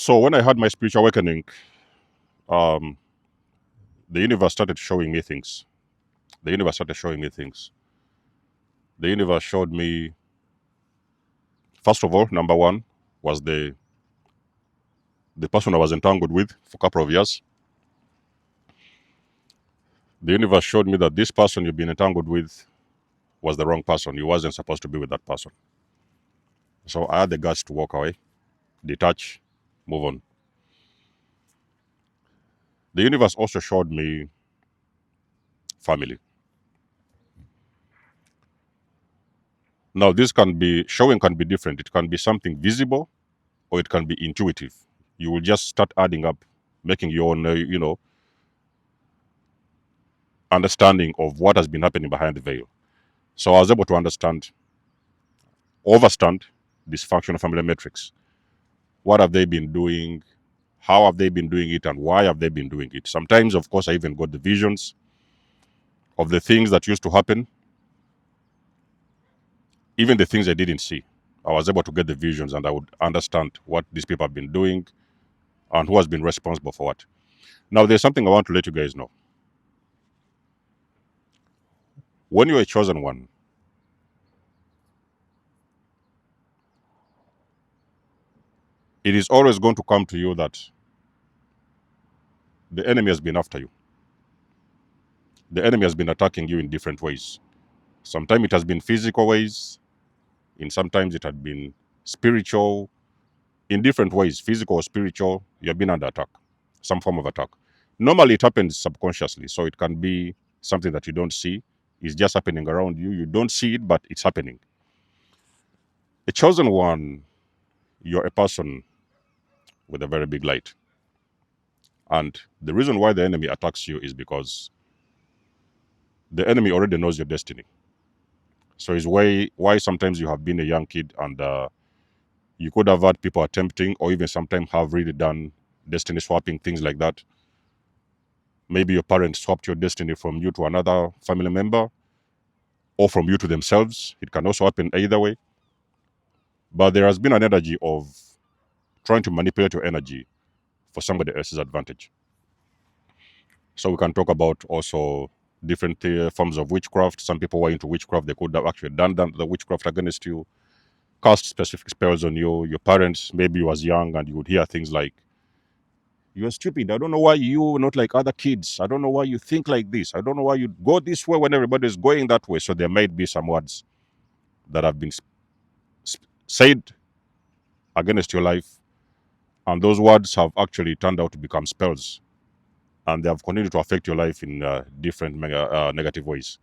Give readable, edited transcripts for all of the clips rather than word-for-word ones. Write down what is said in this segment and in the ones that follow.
So when I had my spiritual awakening, um, the universe started showing me things. The universe started showing me things. The universe showed me, first of all, number one was the person I was entangled with for a couple of years. The universe showed me that this person you've been entangled with was the wrong person. You wasn't supposed to be with that person. So I had the guts to walk away, detach, move on. The universe also showed me family. Now, this showing can be different. It can be something visible or it can be intuitive. You will just start adding up, making your own, understanding of what has been happening behind the veil. So I was able to overstand dysfunctional family metrics. What have they been doing? How have they been doing it? And why have they been doing it? Sometimes, of course, I even got the visions of the things that used to happen, even the things I didn't see. I was able to get the visions and I would understand what these people have been doing and who has been responsible for what. Now, there's something I want to let you guys know. When you're a chosen one, it is always going to come to you that the enemy has been after you. The enemy has been attacking you in different ways. Sometimes it has been physical ways, and sometimes it had been spiritual. In different ways, physical or spiritual, you have been under attack, some form of attack. Normally, it happens subconsciously, so it can be something that you don't see. It's just happening around you. You don't see it, but it's happening. A chosen one, you're a person with a very big light. And the reason why the enemy attacks you is because the enemy already knows your destiny. So it's why sometimes you have been a young kid and you could have had people attempting or even sometimes have really done destiny swapping, things like that. Maybe your parents swapped your destiny from you to another family member or from you to themselves. It can also happen either way. But there has been an energy of trying to manipulate your energy for somebody else's advantage. So we can talk about also different forms of witchcraft. Some people were into witchcraft. They could have actually done the witchcraft against you, cast specific spells on you. Your parents, maybe you was young and you would hear things like, "You're stupid. I don't know why you not like other kids. I don't know why you think like this. I don't know why you go this way when everybody's going that way." So there might be some words that have been said against your life, and those words have actually turned out to become spells, and they have continued to affect your life in different negative ways.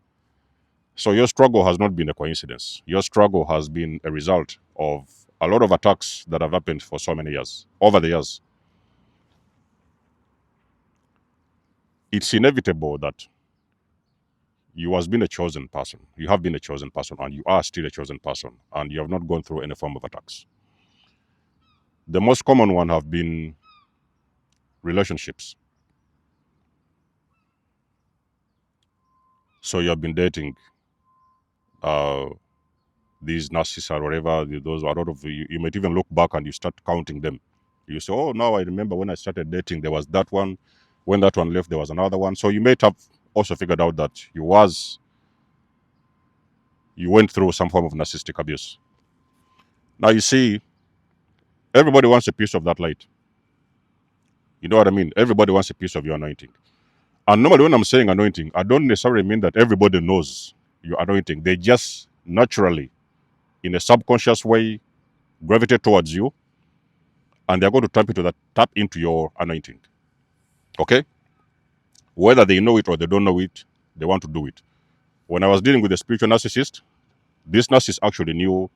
So your struggle has not been a coincidence. Your struggle has been a result of a lot of attacks that have happened for so many years, over the years. It's inevitable that you have been a chosen person. You have been a chosen person, and you are still a chosen person, and you have not gone through any form of attacks. The most common one have been relationships. So you have been dating uh, these narcissists or whatever. Those are a lot of you might even look back and you start counting them. You say, "Oh, now I remember when I started dating, there was that one. When that one left, there was another one." So you may have also figured out that you went through some form of narcissistic abuse. Now you see, everybody wants a piece of that light. You know what I mean? Everybody wants a piece of your anointing. And normally, when I'm saying anointing, I don't necessarily mean that everybody knows your anointing. They just naturally, in a subconscious way, gravitate towards you, and they're going to tap into your anointing. Okay? Whether they know it or they don't know it, they want to do it. When I was dealing with a spiritual narcissist, this narcissist actually knew,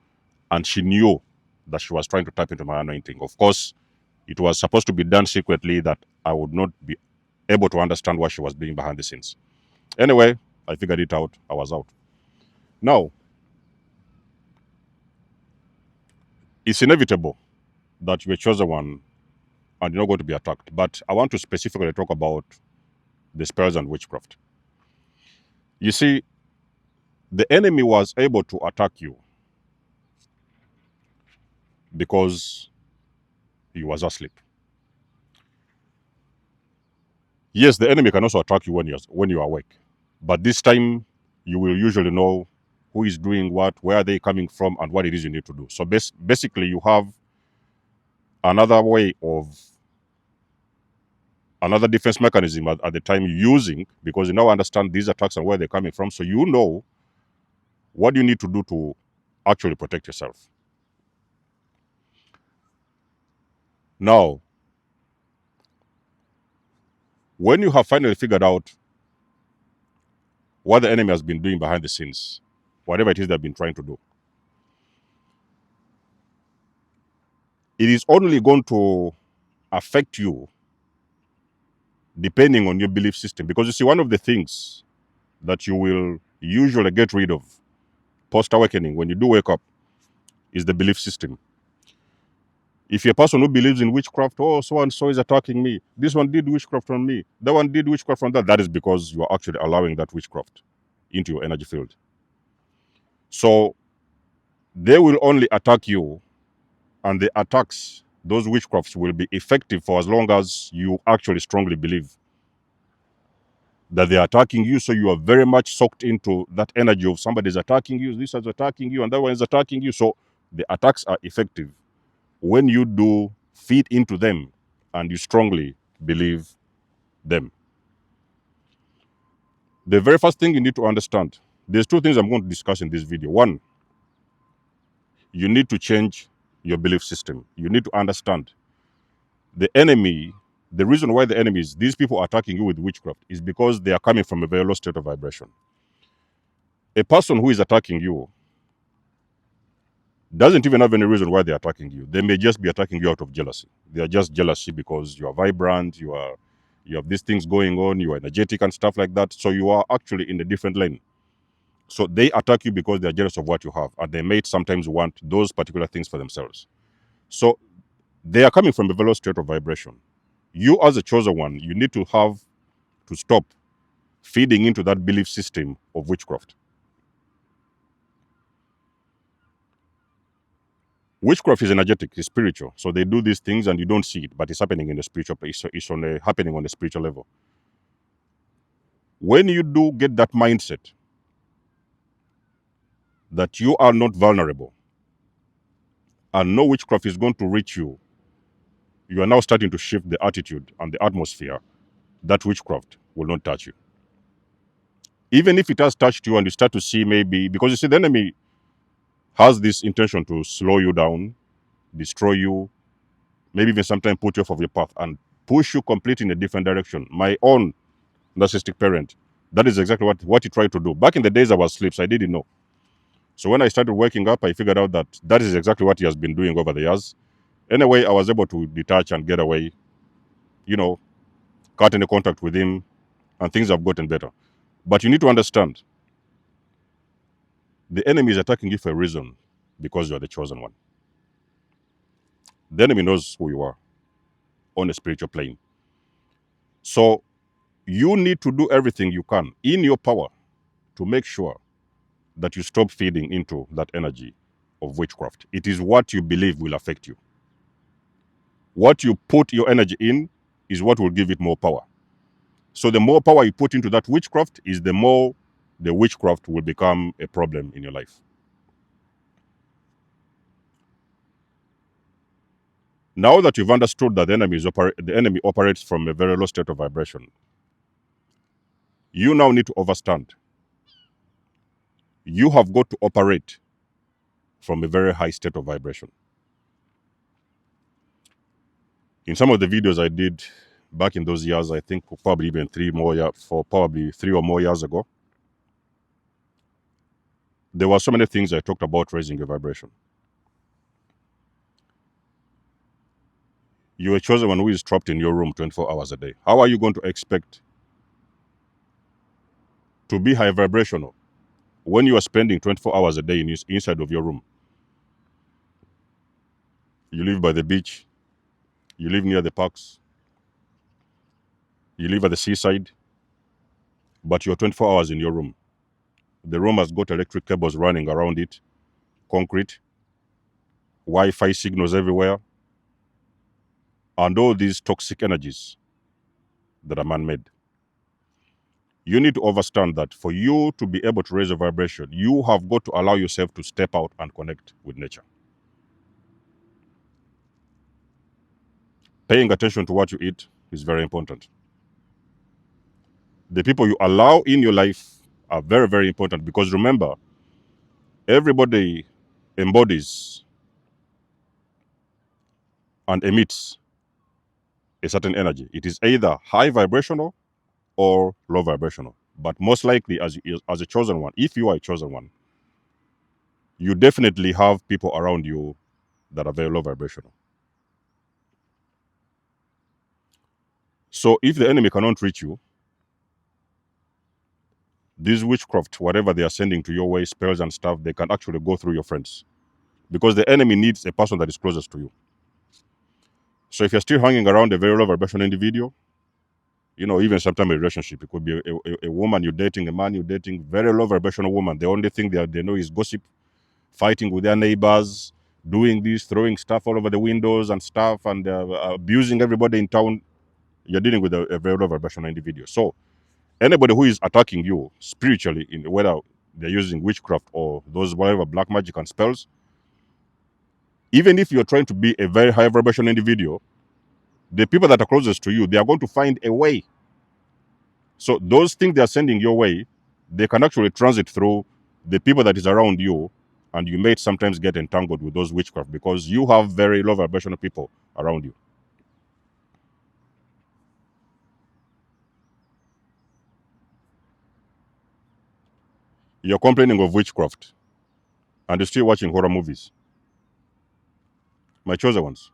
and she knew that she was trying to tap into my anointing. Of course, it was supposed to be done secretly that I would not be able to understand what she was doing behind the scenes. Anyway, I figured it out. I was out. Now, it's inevitable that you're a chosen one and you're not going to be attacked. But I want to specifically talk about the spells and witchcraft. You see, the enemy was able to attack you because he was asleep. Yes, the enemy can also attack you when you're awake. But this time, you will usually know who is doing what, where are they coming from, and what it is you need to do. So basically, you have another way of another defense mechanism at the time you're using, because you now understand these attacks and where they're coming from. So you know what you need to do to actually protect yourself. Now, when you have finally figured out what the enemy has been doing behind the scenes, whatever it is they've been trying to do, it is only going to affect you depending on your belief system. Because you see, one of the things that you will usually get rid of post awakening when you do wake up is the belief system. If you're a person who believes in witchcraft, oh, so and so is attacking me, this one did witchcraft on me, that one did witchcraft on that is because you are actually allowing that witchcraft into your energy field. So they will only attack you, and the attacks, those witchcrafts, will be effective for as long as you actually strongly believe that they're attacking you. So you are very much soaked into that energy of somebody's attacking you, this is attacking you, and that one is attacking you. So the attacks are effective when you do feed into them and you strongly believe them. The very first thing you need to understand, there's two things I'm going to discuss in this video. One, you need to change your belief system. You need to understand the enemy. The reason why the enemy is these people attacking you with witchcraft is because they are coming from a very low state of vibration. A person who is attacking you doesn't even have any reason why they're attacking you. They may just be attacking you out of jealousy. They are just jealousy because you are vibrant, you have these things going on, you are energetic and stuff like that. So you are actually in a different lane. So they attack you because they are jealous of what you have, and they may sometimes want those particular things for themselves. So they are coming from a very low state of vibration. You, as a chosen one, you need to have to stop feeding into that belief system of witchcraft. Witchcraft is energetic, it's spiritual. So they do these things and you don't see it, but it's happening in the spiritual place. So it's happening on the spiritual level. When you do get that mindset that you are not vulnerable and no witchcraft is going to reach you, you are now starting to shift the attitude and the atmosphere that witchcraft will not touch you. Even if it has touched you and you start to see maybe, because you see, the enemy has this intention to slow you down, destroy you, maybe even sometimes put you off of your path and push you completely in a different direction. My own narcissistic parent, that is exactly what he tried to do. Back in the days I was asleep, so I didn't know. So when I started waking up, I figured out that that is exactly what he has been doing over the years. Anyway, I was able to detach and get away, cut any contact with him, and things have gotten better. But you need to understand, the enemy is attacking you for a reason, because you are the chosen one. The enemy knows who you are on a spiritual plane. So you need to do everything you can in your power to make sure that you stop feeding into that energy of witchcraft. It is what you believe will affect you. What you put your energy in is what will give it more power. So the more power you put into that witchcraft is the more the witchcraft will become a problem in your life. Now that you've understood that the enemy operates from a very low state of vibration, you now need to understand you have got to operate from a very high state of vibration. In some of the videos I did back in those years, I think probably even 3 or more years ago, there were so many things I talked about raising your vibration. You are chosen one who is trapped in your room 24 hours a day. How are you going to expect to be high vibrational when you are spending 24 hours a day inside of your room? You live by the beach, you live near the parks, you live at the seaside, but you're 24 hours in your room. The room has got electric cables running around it, concrete, Wi-Fi signals everywhere, and all these toxic energies that are man-made. You need to understand that for you to be able to raise a vibration, you have got to allow yourself to step out and connect with nature. Paying attention to what you eat is very important. The people you allow in your life are very, very important, because remember, everybody embodies and emits a certain energy. It is either high vibrational or low vibrational. But most likely, as a chosen one, if you are a chosen one, you definitely have people around you that are very low vibrational. So if the enemy cannot reach you, these witchcraft, whatever they are sending to your way, spells and stuff, they can actually go through your friends, because the enemy needs a person that is closest to you. So if you're still hanging around a very low vibration individual, even sometimes a relationship, it could be a woman you're dating, a man you're dating, very low vibrational woman. The only thing they know is gossip, fighting with their neighbors, doing this, throwing stuff all over the windows and stuff, and abusing everybody in town. You're dealing with a very low vibrational individual. So anybody who is attacking you spiritually, in whether they're using witchcraft or those whatever black magic and spells, even if you're trying to be a very high vibration individual, the people that are closest to you, they are going to find a way. So those things they are sending your way, they can actually transit through the people that is around you, and you may sometimes get entangled with those witchcraft because you have very low vibrational people around you. You're complaining of witchcraft and you're still watching horror movies. My chosen ones.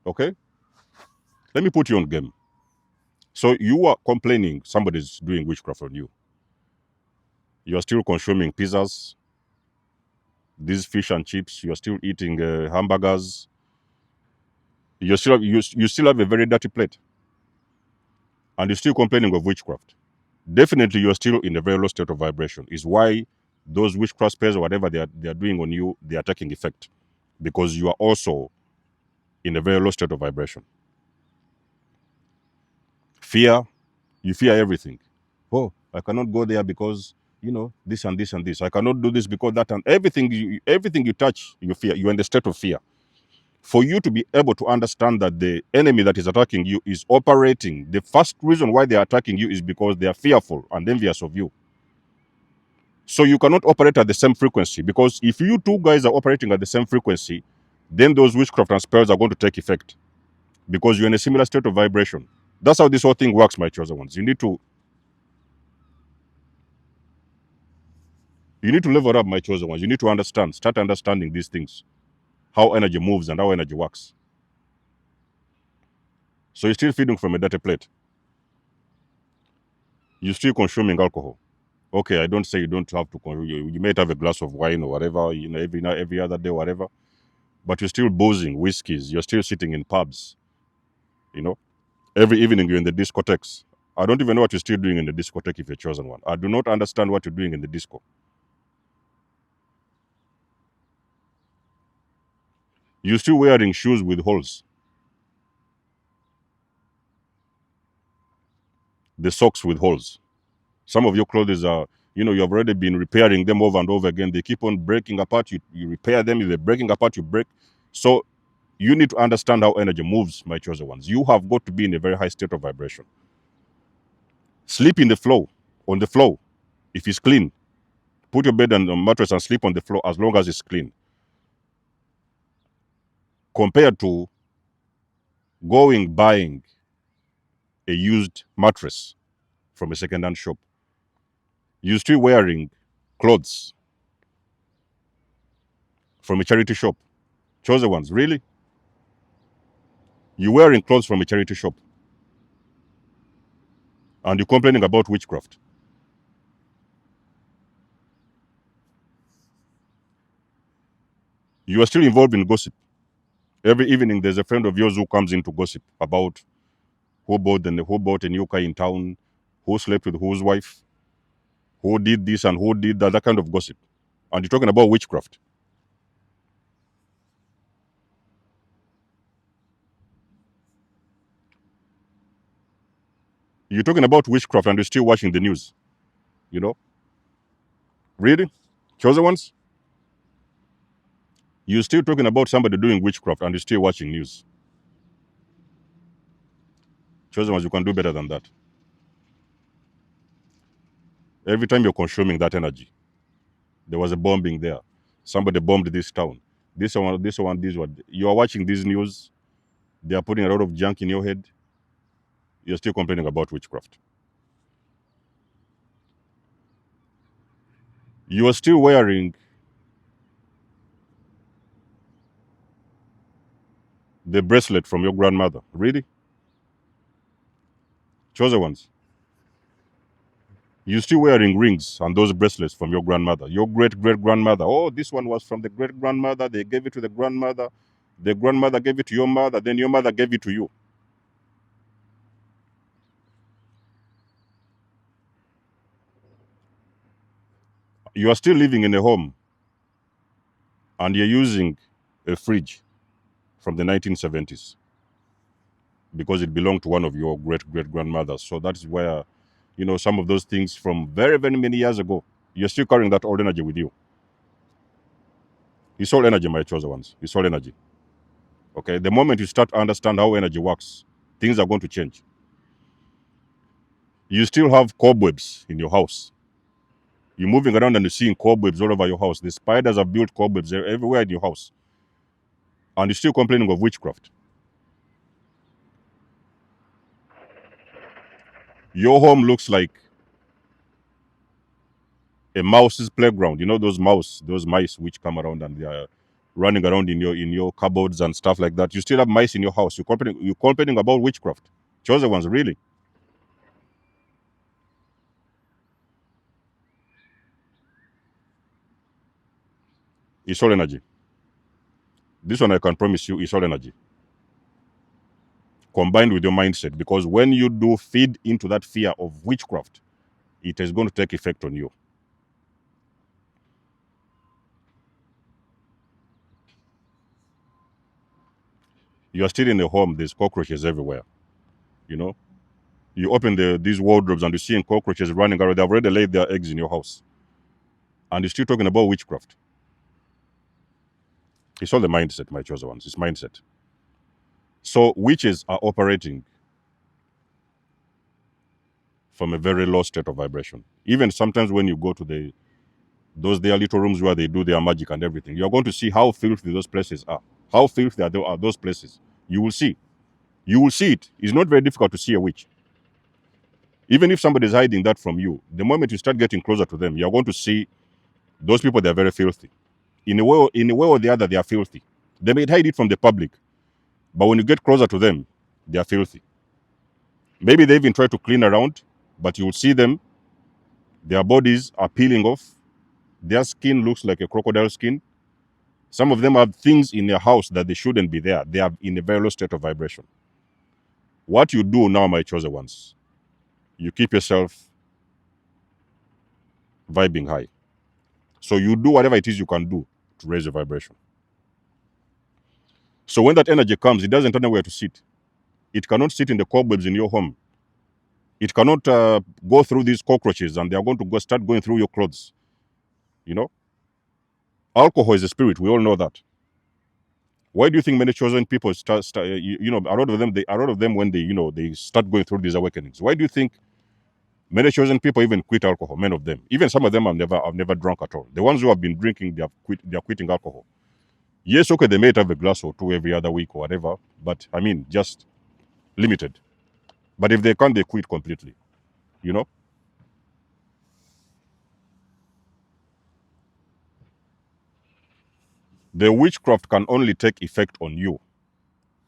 Okay? Let me put you on game. So you are complaining somebody's doing witchcraft on you. You're still consuming pizzas, these fish and chips. You're still eating hamburgers. You still have a very dirty plate, and you're still complaining of witchcraft. Definitely, you're still in a very low state of vibration. Is why those witchcraft spells or whatever they are doing on you, they are taking effect, because you are also in a very low state of vibration. Fear, you fear everything. Oh, I cannot go there because this and this and this. I cannot do this because that, and everything you touch, you fear. You're in the state of fear. For you to be able to understand that the enemy that is attacking you is operating, the first reason why they are attacking you is because they are fearful and envious of you. So you cannot operate at the same frequency, because if you two guys are operating at the same frequency, then those witchcraft and spells are going to take effect, because you're in a similar state of vibration. That's how this whole thing works, my chosen ones. You need to level up, my chosen ones. You need to start understanding these things, how energy moves and how energy works. So you're still feeding from a dirty plate. You're still consuming alcohol. Okay, I don't say you don't have to. You might have a glass of wine or whatever, every other day, whatever. But you're still boozing whiskeys. You're still sitting in pubs. You know, every evening you're in the discotheques. I don't even know what you're still doing in the discotheque if you're chosen one. I do not understand what you're doing in the disco. You're still wearing shoes with holes. The socks with holes. Some of your clothes are, you have already been repairing them over and over again. They keep on breaking apart. You repair them. If they're breaking apart, you break. So you need to understand how energy moves, my chosen ones. You have got to be in a very high state of vibration. Sleep in the floor, on the floor, if it's clean. Put your bed and mattress and sleep on the floor as long as it's clean. Compared to going buying a used mattress from a second-hand shop. You're still wearing clothes from a charity shop. Chosen ones, really? You're wearing clothes from a charity shop. And you're complaining about witchcraft. You are still involved in gossip. Every evening, there's a friend of yours who comes in to gossip about who bought a new car in town, who slept with whose wife, who did this and who did that kind of gossip. And you're talking about witchcraft. You're talking about witchcraft and you're still watching the news. You know, really, chosen ones. You're still talking about somebody doing witchcraft, and you're still watching news. Chosen ones, you can do better than that. Every time you're consuming that energy, there was a bombing there. Somebody bombed this town. This one, this one, this one. You are watching these news. They are putting a lot of junk in your head. You're still complaining about witchcraft. You are still wearing the bracelet from your grandmother. Really? Chosen ones. You're still wearing rings and those bracelets from your grandmother, your great great grandmother. Oh, this one was from the great grandmother. They gave it to the grandmother. The grandmother gave it to your mother. Then your mother gave it to you. You are still living in a home and you're using a fridge from the 1970s because it belonged to one of your great great grandmothers. So that's where, some of those things from very, very many years ago, you're still carrying that old energy with you. It's all energy, my chosen ones. It's all energy. Okay. The moment you start to understand how energy works, things are going to change. You still have cobwebs in your house. You're moving around and you're seeing cobwebs all over your house. The spiders have built cobwebs everywhere in your house. And you're still complaining of witchcraft. Your home looks like a mouse's playground. You know those mice which come around and they are running around in your cupboards and stuff like that. You still have mice in your house. You're complaining about witchcraft. Chosen ones, really. It's all energy. This one I can promise you is all energy. Combined with your mindset. Because when you do feed into that fear of witchcraft, it is going to take effect on you. You are still in a home, there's cockroaches everywhere. You know? You open these wardrobes and you're seeing cockroaches running around. They've already laid their eggs in your house. And you're still talking about witchcraft. It's all the mindset, my chosen ones. It's mindset. So witches are operating from a very low state of vibration. Even sometimes when you go to those their little rooms where they do their magic and everything, you're going to see how filthy those places are. How filthy are those places. You will see. You will see it. It's not very difficult to see a witch. Even if somebody is hiding that from you, the moment you start getting closer to them, you're going to see those people, they're very filthy. In a way or the other, they are filthy. They may hide it from the public, but when you get closer to them, they are filthy. Maybe they even try to clean around, but you will see them, their bodies are peeling off. Their skin looks like a crocodile skin. Some of them have things in their house that they shouldn't be there. They are in a very low state of vibration. What you do now, my chosen ones, you keep yourself vibing high. So you do whatever it is you can do to raise your vibration. So when that energy comes, it doesn't know where to sit. It cannot sit in the cobwebs in your home. It cannot go through these cockroaches and they are going to start going through your clothes. You know, alcohol is a spirit. We all know that. Why do you think many chosen people a lot of them when they start going through these awakenings? Why do you think many chosen people even quit alcohol? Many of them, even some of them have never drunk at all. The ones who have been drinking, they are quitting alcohol. Yes, okay, they may have a glass or two every other week or whatever, but I mean, just limited. But if they can't, they quit completely. You know, the witchcraft can only take effect on you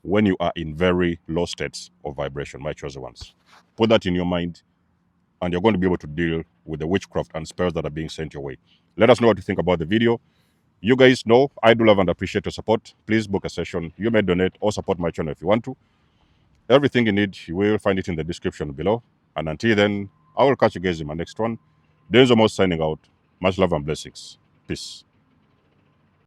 when you are in very low states of vibration, my chosen ones. Put that in your mind, and you're going to be able to deal with the witchcraft and spells that are being sent your way. Let us know what you think about the video. You guys know I do love and appreciate your support. Please book a session. You may donate or support my channel if you want to. Everything you need, you will find it in the description below. And until then, I will catch you guys in my next one. There's almost signing out. Much love and blessings. Peace.